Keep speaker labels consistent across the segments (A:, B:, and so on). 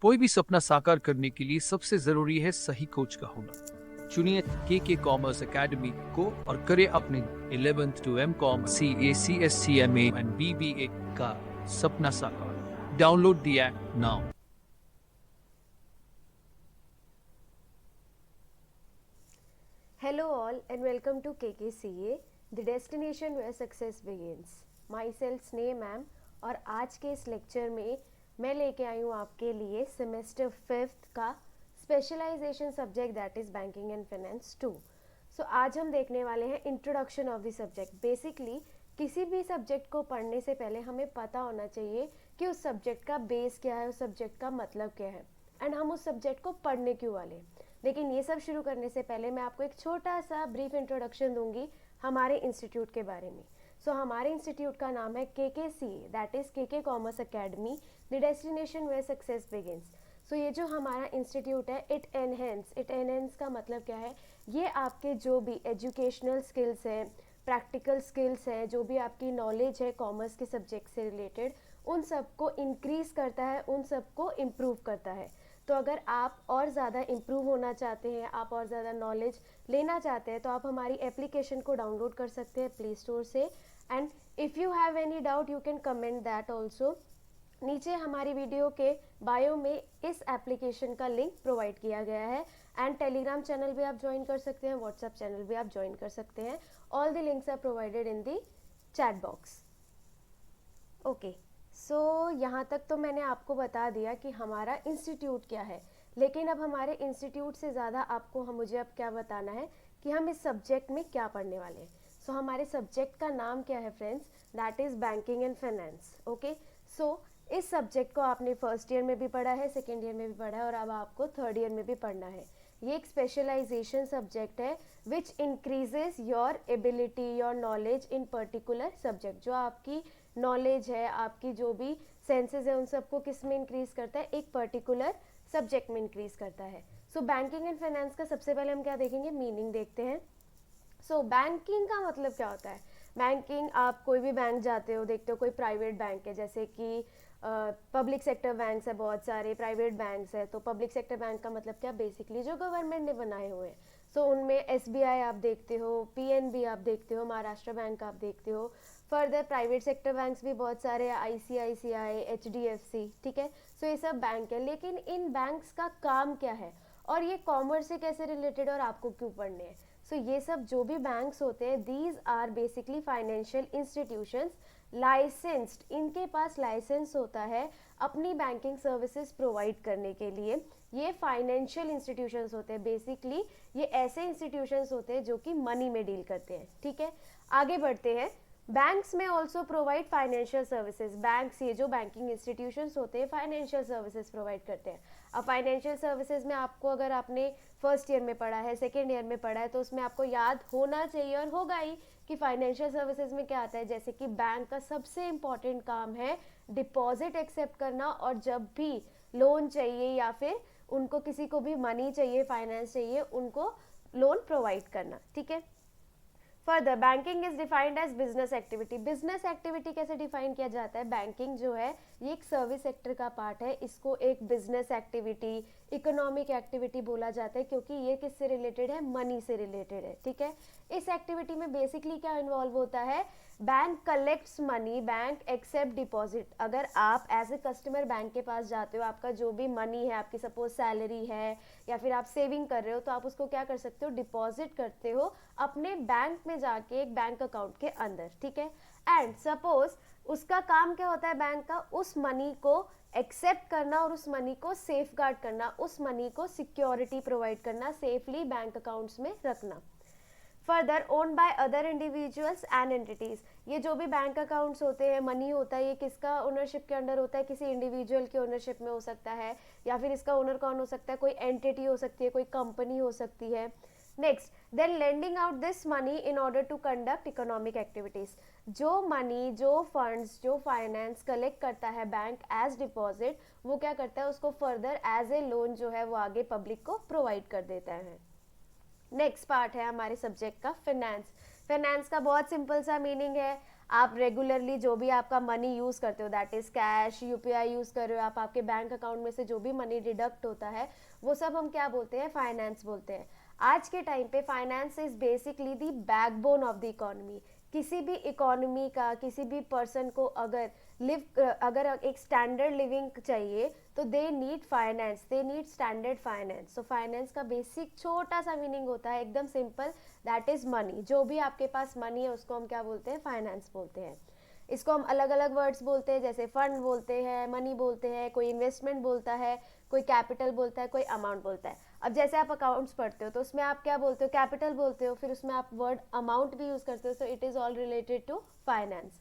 A: कोई भी सपना साकार करने के लिए सबसे जरूरी है सही कोच का होना। चुनिए के कॉमर्स एकेडमी को और करें अपने 11th to M.Com, CA, CSCMA and BBA का सपना साकार। Download the app now.
B: Hello all and welcome to KKCA, the destination where success begins. Myself स्नेह मैम और आज के इस लेक्चर में मैं लेके आई हूँ आपके लिए सेमेस्टर 5th का specialisation subject that is banking and finance 2। So आज हम देखने वाले हैं introduction of the subject. Basically किसी भी सब्जेक्ट को पढ़ने से पहले हमें पता होना चाहिए कि उस सब्जेक्ट का बेस क्या है, उस सब्जेक्ट का मतलब क्या है एंड हम उस सब्जेक्ट को पढ़ने क्यों वाले हैं। लेकिन ये सब शुरू करने से पहले मैं आपको एक छोटा सा ब्रीफ इंट्रोडक्शन दूंगी हमारे इंस्टीट्यूट के बारे में। सो हमारे इंस्टीट्यूट का नाम है KKCA, that is KK commerce academy, the destination where success begins. So ये जो हमारा इंस्टीट्यूट है इट एनहेंस का मतलब क्या है, ये आपके जो भी एजुकेशनल स्किल्स हैं, प्रैक्टिकल स्किल्स हैं, जो भी आपकी नॉलेज है कॉमर्स के सब्जेक्ट से रिलेटेड, उन सबको इंक्रीज़ करता है, उन सबको इम्प्रूव करता है। तो अगर आप और ज़्यादा इम्प्रूव होना चाहते हैं, आप और ज़्यादा नॉलेज लेना चाहते हैं, तो आप हमारी एप्लीकेशन को डाउनलोड कर सकते हैं प्ले स्टोर से। And if you have any doubt you can comment that also. नीचे हमारी वीडियो के बायो में इस एप्लीकेशन का लिंक प्रोवाइड किया गया है एंड टेलीग्राम चैनल भी आप ज्वाइन कर सकते हैं, व्हाट्सएप चैनल भी आप ज्वाइन कर सकते हैं। All the links are provided in the chat box. Okay, so यहाँ तक तो मैंने आपको बता दिया कि हमारा इंस्टीट्यूट क्या है, लेकिन अब हमारे इंस्टीट्यूट से ज़्यादा आपको मुझे अब क्या बताना है कि हम इस सब्जेक्ट में क्या पढ़ने वाले हैं। सो हमारे सब्जेक्ट का नाम क्या है friends, that is banking and finance. Okay, so इस सब्जेक्ट को आपने फर्स्ट ईयर में भी पढ़ा है, सेकेंड ईयर में भी पढ़ा है और अब आपको थर्ड ईयर में भी पढ़ना है। ये एक स्पेशलाइजेशन सब्जेक्ट है विच increases your ability, your knowledge in particular subject. जो आपकी नॉलेज है, आपकी जो भी सेंसेस है, उन सबको किस में इंक्रीज करता है, एक पर्टिकुलर सब्जेक्ट में इंक्रीज करता है। सो बैंकिंग एंड फाइनेंस का सबसे पहले हम क्या देखेंगे, मीनिंग देखते हैं। सो बैंकिंग का मतलब क्या होता है। बैंकिंग, आप कोई भी बैंक जाते हो, देखते हो कोई प्राइवेट बैंक है, जैसे कि पब्लिक सेक्टर बैंक्स है, बहुत सारे प्राइवेट बैंक्स है। तो पब्लिक सेक्टर बैंक का मतलब क्या, बेसिकली जो गवर्नमेंट ने बनाए हुए हैं। सो उनमें SBI आप देखते हो, PNB आप देखते हो, महाराष्ट्र बैंक आप देखते हो। फर्दर प्राइवेट सेक्टर बैंक्स भी बहुत सारे हैं, ICICI, HDFC, ठीक है। सो ये सब बैंक है, लेकिन इन बैंक्स का काम क्या है और ये कॉमर्स से कैसे रिलेटेड और आपको क्यों पढ़ने हैं। सो ये सब जो भी बैंक्स होते हैं, these are basically financial institutions licensed, इनके पास लाइसेंस होता है अपनी बैंकिंग सर्विसेज प्रोवाइड करने के लिए। ये फाइनेंशियल इंस्टीट्यूशंस होते हैं, बेसिकली ये ऐसे इंस्टीट्यूशंस होते हैं जो कि मनी में डील करते हैं, ठीक है। आगे बढ़ते हैं। बैंक्स में also provide financial services. Banks, ये जो बैंकिंग इंस्टीट्यूशंस होते हैं, फाइनेंशियल सर्विसेज प्रोवाइड करते हैं। अब फाइनेंशियल सर्विसेज में आपको, अगर आपने फर्स्ट ईयर में पढ़ा है, सेकेंड ईयर में पढ़ा है, तो उसमें आपको याद होना चाहिए और होगा ही कि फाइनेंशियल सर्विसेज में क्या आता है। जैसे कि बैंक का सबसे इम्पॉर्टेंट काम है डिपॉजिट एक्सेप्ट करना, और जब भी लोन चाहिए या फिर उनको किसी को भी मनी चाहिए, फाइनेंस चाहिए, उनको लोन प्रोवाइड करना, ठीक है। Further banking is defined as business activity. Business activity कैसे डिफाइन किया जाता है, बैंकिंग जो है ये एक सर्विस सेक्टर का पार्ट है, इसको एक बिजनेस एक्टिविटी, इकोनॉमिक एक्टिविटी बोला जाता है, क्योंकि ये किससे रिलेटेड है, मनी से रिलेटेड है, ठीक है। इस एक्टिविटी में बेसिकली क्या इन्वॉल्व होता है, bank collects money, bank accept deposit. अगर आप एज ए कस्टमर बैंक के पास जाते हो, आपका जो भी मनी है, आपकी सपोज सैलरी है या फिर आप सेविंग कर रहे हो, तो आप उसको क्या कर सकते हो, डिपॉजिट करते हो अपने बैंक में जाके, एक बैंक अकाउंट के अंदर, ठीक है। एंड सपोज उसका काम क्या होता है बैंक का, उस मनी को एक्सेप्ट करना और उस मनी को सेफ गार्ड करना, उस मनी को सिक्योरिटी प्रोवाइड करना, सेफली बैंक अकाउंट्स में रखना। Further owned by other individuals and entities. ये जो भी बैंक अकाउंट्स होते हैं, मनी होता है, ये किसका ओनरशिप के अंडर होता है, किसी इंडिविजुअल के ओनरशिप में हो सकता है, या फिर इसका ओनर कौन हो सकता है, कोई एंटिटी हो सकती है, कोई कंपनी हो सकती है। Next, then lending out this money in order to conduct economic activities. जो मनी, जो फंड्स, जो फाइनेंस कलेक्ट करता है बैंक एज डिपॉजिट, वो क्या करता है, उसको फर्दर एज ए लोन जो है वो आगे पब्लिक को प्रोवाइड कर देता है। नेक्स्ट पार्ट है हमारे सब्जेक्ट का फाइनेंस। फाइनेंस का बहुत सिंपल सा मीनिंग है, आप रेगुलरली जो भी आपका मनी यूज़ करते हो, that is cash, UPI use कर रहे हो आप, आपके बैंक अकाउंट में से जो भी मनी डिडक्ट होता है वो सब हम क्या बोलते हैं, फाइनेंस बोलते हैं। आज के टाइम पे finance is basically the backbone of the economy. किसी भी इकोनॉमी का, किसी भी पर्सन को अगर एक स्टैंडर्ड लिविंग चाहिए तो they need finance, they need standard finance. So finance का बेसिक छोटा सा मीनिंग होता है, एकदम सिंपल, दैट इज मनी। जो भी आपके पास मनी है उसको हम क्या बोलते हैं, फाइनेंस बोलते हैं। इसको हम अलग अलग वर्ड्स बोलते हैं, जैसे फंड बोलते हैं, मनी बोलते हैं, कोई इन्वेस्टमेंट बोलता है, कोई कैपिटल बोलता है, कोई अमाउंट बोलता है। अब जैसे आप अकाउंट्स पढ़ते हो तो उसमें आप क्या बोलते हो, कैपिटल बोलते हो, फिर उसमें आप वर्ड अमाउंट भी यूज करते हो, so it is all related to finance.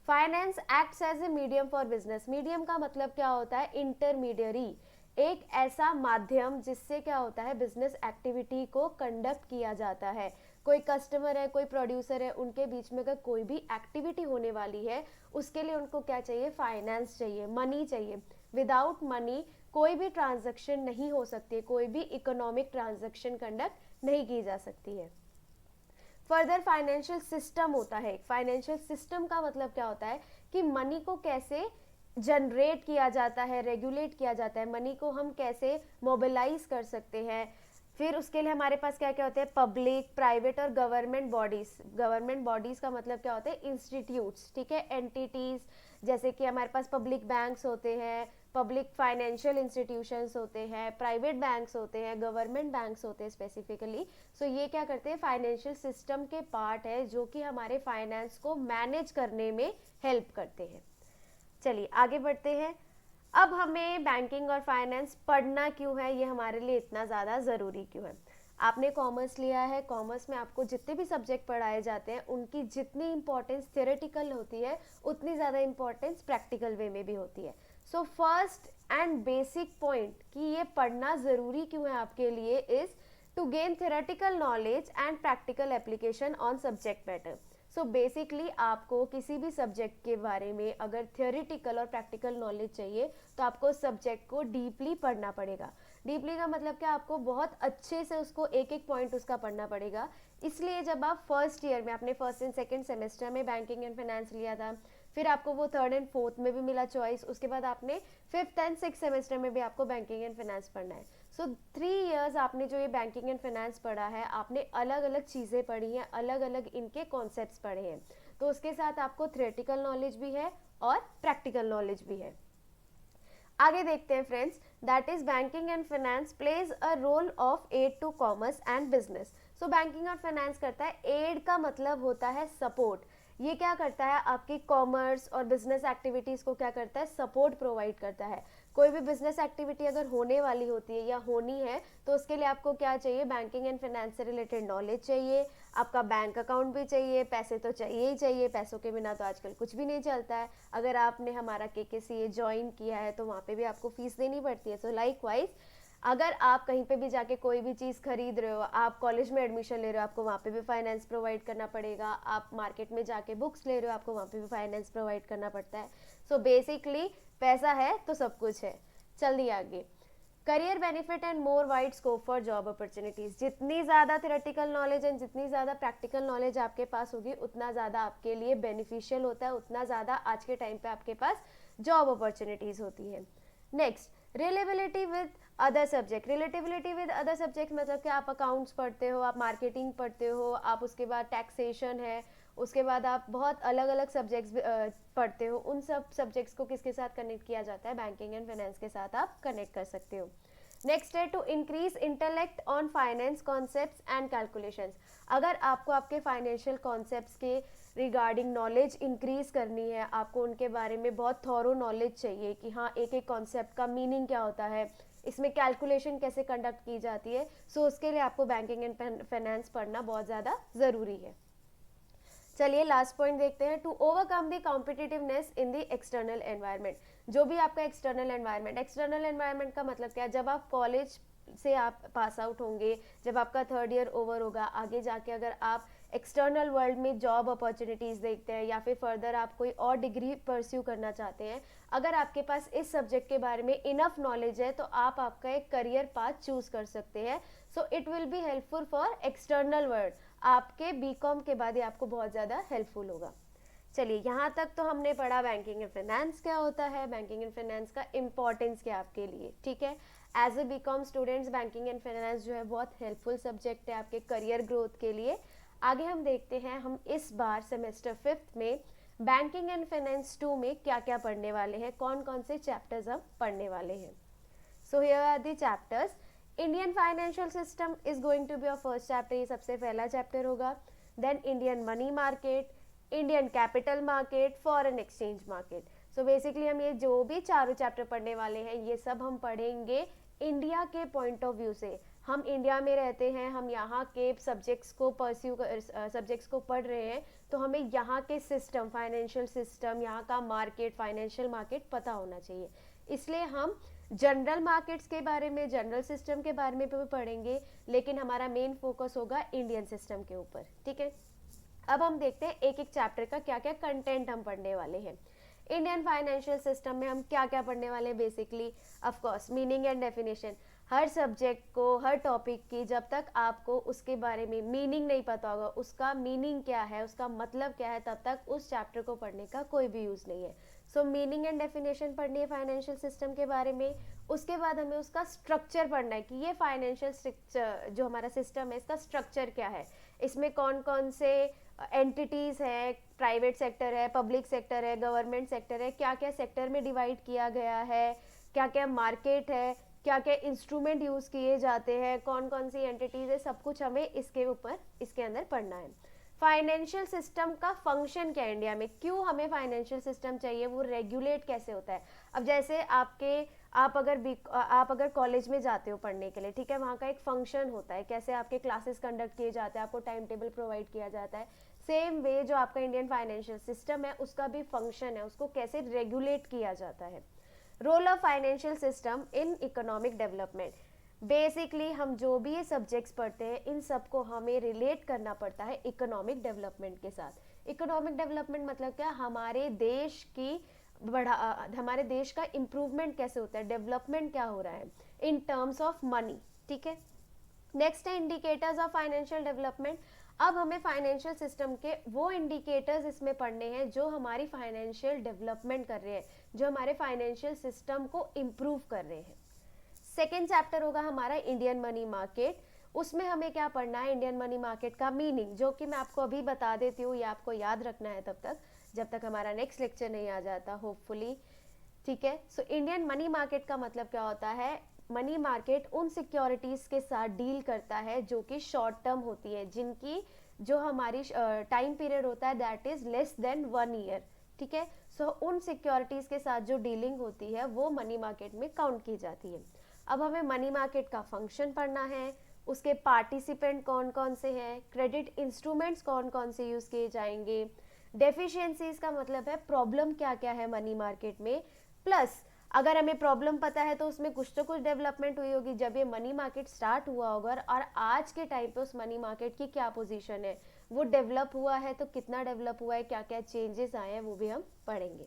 B: Finance acts as a medium for business. Medium का मतलब क्या होता है, इंटरमीडियरी, एक ऐसा माध्यम जिससे क्या होता है, बिजनेस एक्टिविटी को कंडक्ट किया जाता है। कोई कस्टमर है, कोई प्रोड्यूसर है, उनके बीच में अगर कोई भी एक्टिविटी होने वाली है उसके लिए उनको क्या चाहिए, फाइनेंस चाहिए, मनी चाहिए। विदाउट मनी कोई भी ट्रांजैक्शन नहीं हो सकती, कोई भी इकोनॉमिक ट्रांजैक्शन कंडक्ट नहीं की जा सकती है। फर्दर फाइनेंशियल सिस्टम होता है। फाइनेंशियल सिस्टम का मतलब क्या होता है कि मनी को कैसे जनरेट किया जाता है, रेगुलेट किया जाता है, मनी को हम कैसे मोबिलाइज कर सकते हैं। फिर उसके लिए हमारे पास क्या क्या होते हैं, पब्लिक, प्राइवेट और गवर्नमेंट बॉडीज। गवर्नमेंट बॉडीज का मतलब क्या होता है, इंस्टीट्यूट्स, ठीक है, एंटिटीज। जैसे कि हमारे पास पब्लिक बैंक्स होते हैं, पब्लिक फाइनेंशियल इंस्टीट्यूशंस होते हैं, प्राइवेट बैंक्स होते हैं, गवर्नमेंट बैंक्स होते हैं स्पेसिफिकली। सो ये क्या करते हैं, फाइनेंशियल सिस्टम के पार्ट है जो कि हमारे फाइनेंस को मैनेज करने में हेल्प करते हैं। चलिए आगे बढ़ते हैं। अब हमें बैंकिंग और फाइनेंस पढ़ना क्यों है, ये हमारे लिए इतना ज़्यादा ज़रूरी क्यों है। आपने कॉमर्स लिया है, कॉमर्स में आपको जितने भी सब्जेक्ट पढ़ाए जाते हैं उनकी जितनी इंपॉर्टेंस थियोरेटिकल होती है उतनी ज़्यादा इंपॉर्टेंस प्रैक्टिकल वे में भी होती है। So first and basic point कि ये पढ़ना ज़रूरी क्यों है आपके लिए is to gain theoretical knowledge and practical application on subject matter. So basically आपको किसी भी सब्जेक्ट के बारे में अगर थियोरिटिकल और प्रैक्टिकल नॉलेज चाहिए तो आपको सब्जेक्ट को डीपली पढ़ना पड़ेगा। डीपली का मतलब क्या, आपको बहुत अच्छे से उसको एक एक पॉइंट उसका पढ़ना पड़ेगा। इसलिए जब आप फर्स्ट ईयर में, आपने फर्स्ट एंड सेकेंड सेमेस्टर में बैंकिंग एंड फाइनेंस लिया था, फिर आपको वो थर्ड एंड फोर्थ में भी मिला चॉइस, उसके बाद आपने फिफ्थ एंड सिक्स सेमेस्टर में भी आपको बैंकिंग एंड फाइनेंस पढ़ना है। सो 3 इयर्स आपने जो ये बैंकिंग एंड फाइनेंस पढ़ा है, आपने अलग अलग चीज़ें पढ़ी हैं, अलग अलग इनके कॉन्सेप्ट्स पढ़े हैं, तो उसके साथ आपको थियोरेटिकल नॉलेज भी है और प्रैक्टिकल नॉलेज भी है। आगे देखते हैं friends, that is banking and finance plays a role of aid to commerce and business. So banking और फाइनेंस करता है, एड का मतलब होता है सपोर्ट। ये क्या करता है, आपकी कॉमर्स और बिजनेस एक्टिविटीज़ को क्या करता है, सपोर्ट प्रोवाइड करता है। कोई भी बिजनेस एक्टिविटी अगर होने वाली होती है या होनी है तो उसके लिए आपको क्या चाहिए, बैंकिंग एंड फाइनेंस से रिलेटेड नॉलेज चाहिए, आपका बैंक अकाउंट भी चाहिए, पैसे तो चाहिए ही चाहिए, पैसों के बिना तो आजकल कुछ भी नहीं चलता है। अगर आपने हमारा KKCA ज्वाइन किया है तो वहाँ पे भी आपको फीस देनी पड़ती है। सो लाइकवाइज अगर आप कहीं पे भी जाके कोई भी चीज़ खरीद रहे हो, आप कॉलेज में एडमिशन ले रहे हो, आपको वहाँ पे भी फाइनेंस प्रोवाइड करना पड़ेगा, आप मार्केट में जाके बुक्स ले रहे हो, आपको वहाँ पे भी फाइनेंस प्रोवाइड करना पड़ता है। सो बेसिकली पैसा है तो सब कुछ है। चलिए आगे, career benefit and more wide scope for job opportunities. जितनी ज़्यादा थ्योरेटिकल नॉलेज एंड जितनी ज़्यादा प्रैक्टिकल नॉलेज आपके पास होगी उतना ज़्यादा आपके लिए बेनिफिशियल होता है, उतना ज़्यादा आज के टाइम पे आपके पास जॉब अपॉर्चुनिटीज़ होती है। Next, reliability with other subject. Relatability with other subject मतलब कि आप अकाउंट्स पढ़ते हो, आप मार्केटिंग पढ़ते हो, आप उसके बाद टैक्सेशन है, उसके बाद आप बहुत अलग अलग सब्जेक्ट्स पढ़ते हो। उन सब सब्जेक्ट्स को किसके साथ कनेक्ट किया जाता है, बैंकिंग एंड फाइनेंस के साथ आप कनेक्ट कर सकते हो। नेक्स्ट है to increase intellect on finance concepts and calculations. अगर आपको आपके फाइनेंशियल कॉन्सेप्ट्स के रिगार्डिंग नॉलेज इंक्रीज करनी है, आपको उनके बारे में बहुत थॉरो नॉलेज चाहिए कि हाँ एक एक कॉन्सेप्ट का मीनिंग क्या होता है, इसमें कैलकुलेशन कैसे कंडक्ट की जाती है, सो उसके लिए आपको बैंकिंग एंड फाइनेंस पढ़ना बहुत ज़्यादा ज़रूरी है। चलिए लास्ट पॉइंट देखते हैं, to overcome the competitiveness in the external environment. जो भी आपका एक्सटर्नल एनवायरनमेंट का मतलब क्या है, जब आप कॉलेज से आप पास आउट होंगे, जब आपका थर्ड ईयर ओवर होगा, आगे जाके अगर आप एक्सटर्नल वर्ल्ड में जॉब अपॉर्चुनिटीज़ देखते हैं या फिर फर्दर आप कोई और डिग्री परस्यू करना चाहते हैं, अगर आपके पास इस सब्जेक्ट के बारे में इनफ नॉलेज है तो आप आपका एक करियर पाथ चूज कर सकते हैं। So it will be helpful for external world. आपके BCom के बाद ये आपको बहुत ज़्यादा हेल्पफुल होगा। चलिए, यहाँ तक तो हमने पढ़ा बैंकिंग एंड फाइनेंस क्या होता है, बैंकिंग एंड फाइनेंस का इम्पोर्टेंस क्या आपके लिए, ठीक है। As a BCom students banking and finance जो है बहुत हेल्पफुल सब्जेक्ट है आपके करियर ग्रोथ के लिए। आगे हम देखते हैं हम इस बार सेमेस्टर 5th में बैंकिंग एंड फाइनेंस 2 में क्या क्या पढ़ने वाले हैं, कौन कौन से चैप्टर्स हम पढ़ने वाले हैं। So here are the chapters. Indian financial system is going to be your first chapter, ये सबसे पहला चैप्टर होगा। Then Indian money market, Indian capital market, foreign exchange market. So basically हम ये जो भी चारों चैप्टर पढ़ने वाले हैं ये सब हम पढ़ेंगे इंडिया के पॉइंट ऑफ व्यू से। हम इंडिया में रहते हैं, हम यहाँ के सब्जेक्ट्स को सब्जेक्ट्स को पढ़ रहे हैं, तो हमें यहाँ के सिस्टम, फाइनेंशियल सिस्टम, यहाँ का मार्केट, फाइनेंशियल मार्केट पता होना चाहिए। इसलिए हम जनरल मार्केट्स के बारे में, जनरल सिस्टम के बारे में भी पढ़ेंगे, लेकिन हमारा मेन फोकस होगा इंडियन सिस्टम के ऊपर, ठीक है। अब हम देखते हैं एक एक चैप्टर का क्या क्या कंटेंट हम पढ़ने वाले हैं। इंडियन फाइनेंशियल सिस्टम में हम क्या क्या पढ़ने वाले हैं, basically of course meaning and definition. Her subject को, हर टॉपिक की जब तक आपको उसके बारे में मीनिंग नहीं पता होगा, उसका मीनिंग क्या है, उसका मतलब क्या है, तब तक उस चैप्टर को पढ़ने का कोई भी यूज़ नहीं है। सो मीनिंग एंड डेफिनेशन पढ़नी है फाइनेंशियल सिस्टम के बारे में। उसके बाद हमें उसका स्ट्रक्चर पढ़ना है कि ये फाइनेंशियल जो हमारा सिस्टम है इसका स्ट्रक्चर क्या है, इसमें कौन कौन से एंटिटीज़ है, प्राइवेट सेक्टर है, पब्लिक सेक्टर है, गवर्नमेंट सेक्टर है, क्या क्या सेक्टर में डिवाइड किया गया है, क्या क्या मार्केट है, क्या क्या इंस्ट्रूमेंट यूज़ किए जाते हैं, कौन कौन सी एंटिटीज़ है, सब कुछ हमें इसके ऊपर, इसके अंदर पढ़ना है। फाइनेंशियल सिस्टम का फंक्शन क्या है इंडिया में, क्यों हमें फाइनेंशियल सिस्टम चाहिए, वो रेगुलेट कैसे होता है। अब जैसे आप अगर कॉलेज में जाते हो पढ़ने के लिए, ठीक है, वहाँ का एक फंक्शन होता है, कैसे आपके क्लासेस कंडक्ट किए जाते हैं, आपको टाइम टेबल प्रोवाइड किया जाता है। सेम वे जो आपका इंडियन फाइनेंशियल सिस्टम है उसका भी फंक्शन है, उसको कैसे रेगुलेट किया जाता है। Role of financial system in economic development. Basically हम जो भी ये सब्जेक्ट्स पढ़ते हैं इन सबको हमें रिलेट करना पड़ता है इकोनॉमिक डेवलपमेंट के साथ। इकोनॉमिक डेवलपमेंट मतलब क्या, हमारे देश का इम्प्रूवमेंट कैसे होता है, डेवलपमेंट क्या हो रहा है इन टर्म्स ऑफ मनी, ठीक है। नेक्स्ट है इंडिकेटर्स ऑफ फाइनेंशियल डेवलपमेंट। अब हमें फाइनेंशियल सिस्टम के वो इंडिकेटर्स इसमें पढ़ने हैं जो हमारी फाइनेंशियल डेवलपमेंट कर रहे हैं, जो हमारे फाइनेंशियल सिस्टम को इम्प्रूव कर रहे हैं। सेकेंड चैप्टर होगा हमारा इंडियन मनी मार्केट। उसमें हमें क्या पढ़ना है, इंडियन मनी मार्केट का मीनिंग, जो कि मैं आपको अभी बता देती हूँ, ये आपको याद रखना है तब तक जब तक हमारा नेक्स्ट लेक्चर नहीं आ जाता, होपफुली, ठीक है। सो इंडियन मनी मार्केट का मतलब क्या होता है, मनी मार्केट उन सिक्योरिटीज़ के साथ डील करता है जो कि शॉर्ट टर्म होती है, जिनकी जो हमारी टाइम पीरियड होता है that is less than 1 year, ठीक है। सो उन सिक्योरिटीज़ के साथ जो डीलिंग होती है वो मनी मार्केट में काउंट की जाती है। अब हमें मनी मार्केट का फंक्शन पढ़ना है, उसके पार्टिसिपेंट कौन कौन से हैं, क्रेडिट इंस्ट्रूमेंट्स कौन कौन से यूज़ किए जाएंगे, डेफिशिएंसीज का मतलब है प्रॉब्लम क्या क्या है मनी मार्केट में, प्लस अगर हमें प्रॉब्लम पता है तो उसमें कुछ तो कुछ डेवलपमेंट हुई होगी जब ये मनी मार्केट स्टार्ट हुआ होगा, और आज के टाइम पे उस मनी मार्केट की क्या पोजीशन है, वो डेवलप हुआ है तो कितना डेवलप हुआ है, क्या क्या चेंजेस आए हैं, वो भी हम पढ़ेंगे।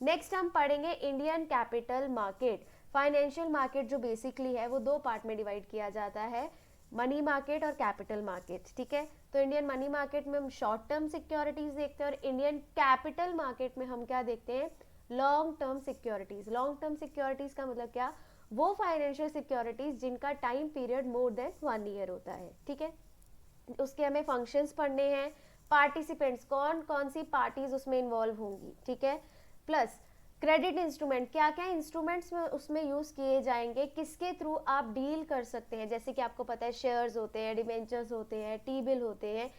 B: नेक्स्ट हम पढ़ेंगे Indian capital market. Financial market जो बेसिकली है वो 2 पार्ट में डिवाइड किया जाता है, मनी मार्केट और कैपिटल मार्केट, ठीक है। तो इंडियन मनी मार्केट में हम शॉर्ट टर्म सिक्योरिटीज देखते हैं, और इंडियन कैपिटल मार्केट में हम क्या देखते हैं, long term securities. Long term securities का मतलब क्या, वो फाइनेंशियल सिक्योरिटीज जिनका time period more than 1 year होता है, ठीक है। उसके हमें फंक्शंस पढ़ने हैं, पार्टिसिपेंट्स कौन कौन सी पार्टीज उसमें इन्वॉल्व होंगी, ठीक है, प्लस क्रेडिट इंस्ट्रूमेंट क्या क्या इंस्ट्रूमेंट्स में उसमें यूज़ किए जाएंगे, किसके थ्रू आप डील कर सकते हैं, जैसे कि आपको पता है शेयर्स होते हैं, डिवेंचर्स होते हैं, टी बिल होते हैं,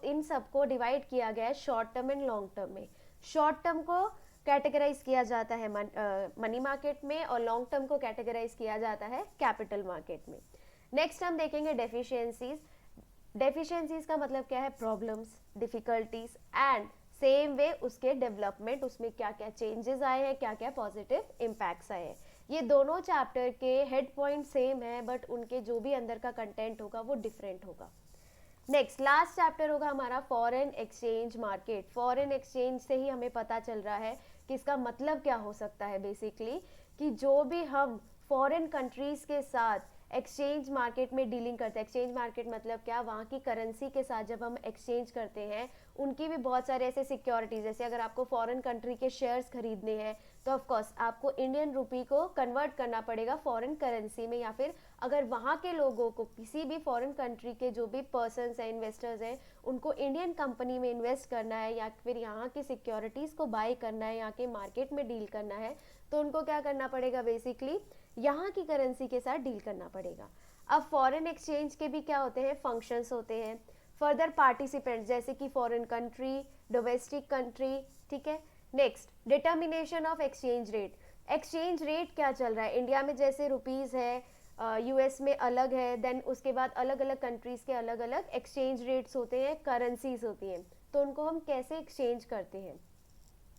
B: इन सबको डिवाइड किया गया है short term and long term में। शॉर्ट टर्म को कैटेगराइज किया जाता है मनी मार्केट में, और लॉन्ग टर्म को कैटेगराइज किया जाता है कैपिटल मार्केट में। नेक्स्ट हम देखेंगे डेफिशिएंसीज। डेफिशिएंसीज का मतलब क्या है, problems, difficulties, and same way उसके डेवलपमेंट, उसमें क्या क्या चेंजेस आए हैं, क्या क्या पॉजिटिव इम्पैक्ट्स आए हैं। ये दोनों चैप्टर के हेड पॉइंट सेम है, बट उनके जो भी अंदर का कंटेंट होगा वो डिफरेंट होगा। नेक्स्ट लास्ट चैप्टर होगा हमारा foreign exchange market. Foreign exchange से ही हमें पता चल रहा है कि इसका मतलब क्या हो सकता है, बेसिकली कि जो भी हम फॉरेन कंट्रीज के साथ एक्सचेंज मार्केट में डीलिंग करते हैं, एक्सचेंज मार्केट मतलब क्या, वहाँ की करेंसी के साथ जब हम एक्सचेंज करते हैं उनकी भी बहुत सारे ऐसे सिक्योरिटीज, जैसे अगर आपको फॉरेन कंट्री के शेयर्स खरीदने हैं तो ऑफ कोर्स आपको इंडियन रुपी को कन्वर्ट करना पड़ेगा फॉरेन करेंसी में, या फिर अगर वहाँ के लोगों को, किसी भी फॉरेन कंट्री के जो भी पर्सन्स हैं, इन्वेस्टर्स हैं, उनको इंडियन कंपनी में इन्वेस्ट करना है या फिर यहाँ की सिक्योरिटीज़ को बाय करना है, यहाँ के मार्केट में डील करना है, तो उनको क्या करना पड़ेगा, बेसिकली यहाँ की करेंसी के साथ डील करना पड़ेगा। अब फॉरेन एक्सचेंज के भी क्या होते हैं, फंक्शंस होते हैं। फर्दर पार्टिसिपेंट्स जैसे कि फॉरेन कंट्री, डोमेस्टिक कंट्री, ठीक है। Next, determination of exchange rate. Exchange rate क्या चल रहा है इंडिया में, जैसे रुपीज़ है, यूएस में अलग है, देन उसके बाद अलग अलग कंट्रीज़ के अलग अलग एक्सचेंज रेट्स होते हैं, करेंसीज होती हैं, तो उनको हम कैसे एक्सचेंज करते हैं।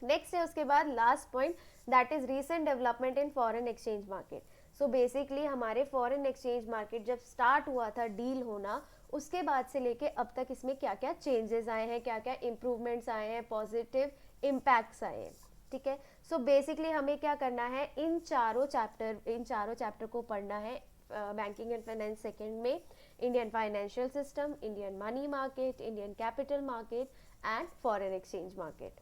B: नेक्स्ट है उसके बाद last point, that is recent development in foreign exchange market. So basically हमारे फॉरेन एक्सचेंज मार्केट जब स्टार्ट हुआ था डील होना, उसके बाद से लेके अब तक इसमें क्या क्या चेंजेस आए हैं, क्या क्या इम्प्रूवमेंट्स आए हैं, पॉजिटिव इम्पैक्ट्स आए हैं, ठीक है। सो बेसिकली हमें क्या करना है, इन चारों चैप्टर को पढ़ना है बैंकिंग एंड फाइनेंस सेकेंड में, Indian financial system, Indian money market, Indian capital market and foreign exchange market.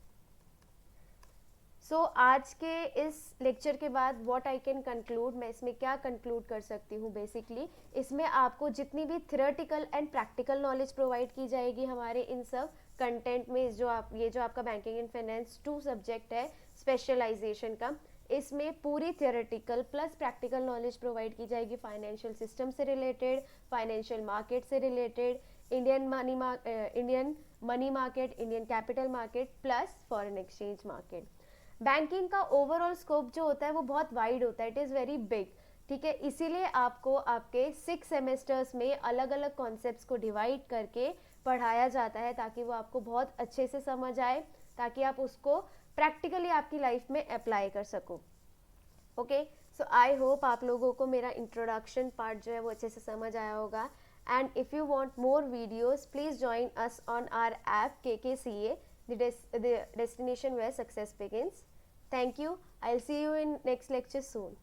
B: So आज के इस लेक्चर के बाद व्हाट आई कैन कंक्लूड, मैं इसमें क्या कंक्लूड कर सकती हूँ, बेसिकली इसमें आपको जितनी भी theoretical and practical knowledge provide की जाएगी हमारे इन सब कंटेंट में, ये जो आपका बैंकिंग एंड फाइनेंस 2 सब्जेक्ट है स्पेशलाइजेशन का, इसमें पूरी theoretical plus practical knowledge provide की जाएगी फाइनेंशियल सिस्टम से रिलेटेड, फाइनेंशियल मार्केट से related, Indian money market, Indian capital market plus foreign exchange market. Banking का ओवरऑल स्कोप जो होता है वो बहुत वाइड होता है, इट इज़ वेरी बिग, ठीक है। इसीलिए आपको आपके 6 सेमेस्टर्स में अलग अलग कॉन्सेप्ट्स को डिवाइड करके पढ़ाया जाता है, ताकि वो आपको बहुत अच्छे से समझ आए, ताकि आप उसको प्रैक्टिकली आपकी लाइफ में अप्लाई कर सको। ओके, सो आई होप आप लोगों को मेरा इंट्रोडक्शन पार्ट जो है वो अच्छे से समझ आया होगा। And if you want more videos, please join us on our app KKCA, the destination where success begins. Thank you. I'll see you in next lecture soon.